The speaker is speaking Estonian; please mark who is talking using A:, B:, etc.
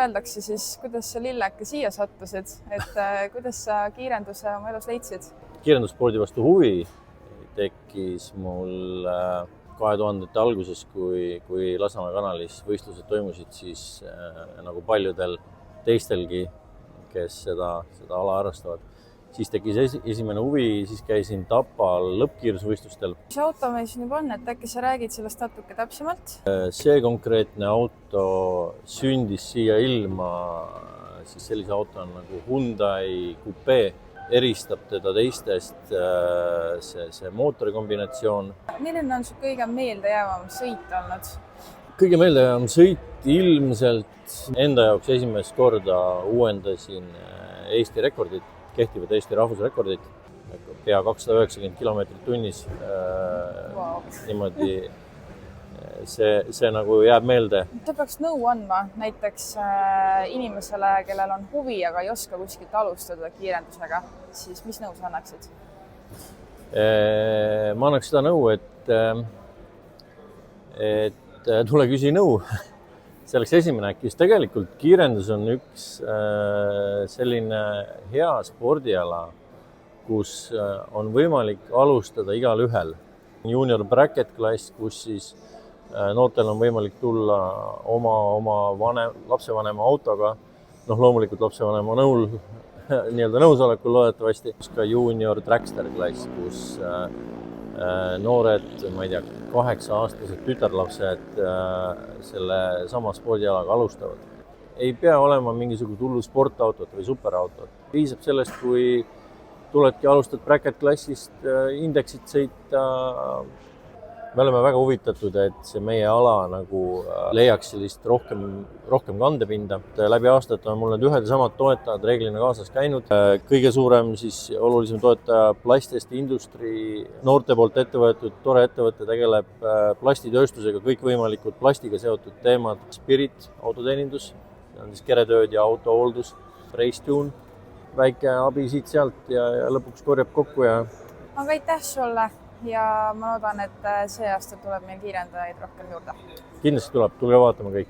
A: öeldakse, siis kuidas sa lilleke siia sattusid, et kuidas sa kiirenduse oma elus leidsid?
B: Kiirendusspordi vastu huvi tekkis mul 2000-te alguses, kui Lasnamäe kanalis võistlused toimusid, siis nagu paljudel teistelgi, kes seda ala harrastavad. Siis tekkis esimene huvi, siis käisin Tapal lõppkiirusvõistlustel.
A: Mis auto meil siin juba on, et äkki sa räägid sellest natuke täpsemalt?
B: See konkreetne auto sündis siia ilma, siis sellise auto on nagu Hyundai Coupe, eristab teda teistest see mootorikombinatsioon.
A: Milline on su kõige meeldejäävam sõit olnud?
B: Kõige meeldejäävam sõit ilmselt enda jaoks esimest korda uuendasin Eesti rekordit, kehtivad Eesti rahvusrekordid, pea 290 kilomeetrit tunnis.
A: Wow.
B: Niimoodi see nagu jääb meelde.
A: Ta peaks nõu andma näiteks inimesele, kellel on huvi, aga ei oska kuskilt alustada kiirendusega, siis mis nõu sa annaksid?
B: Ma annaks seda nõu, et tule küsi nõu. See oleks esimene äkki, sest tegelikult kiirendus on üks selline hea spordiala, kus on võimalik alustada igal ühel. Junior bracket klass, kus siis noortel on võimalik tulla oma lapsevanema autoga, loomulikult lapsevanema nõul, nii-öelda nõusolekul loodetavasti, ka junior dragster klass, kus noored, ma ei tea, 8-aastased tütarlapsed selle sama spordialaga alustavad. Ei pea olema mingisugust hullu sportautot või superautot. Piisab sellest, kui tuledki alustad bracket klassist indeksit sõita. Me oleme väga huvitatud, et see meie ala nagu leiaks sellist rohkem kandepinda. Läbi aastate on mul need ühed ja samad toetajad reeglina kaasas käinud. Kõige suurem, siis olulisem toetaja Plast Industry, noorte poolt ettevõetud tore ettevõte tegeleb plastitööstusega, kõikvõimalikud plastiga seotud teemad. Spirit, autoteenindus, on siis keretööd ja autohooldus, Racetune, väike abi siit-sealt ja lõpuks korjab kokku.
A: Aga aitäh sulle! Ja ma loodan, et see aasta tuleb meil kiirendajaid rohkem juurde.
B: Kindlasti tuleb, tulge vaatama kõik.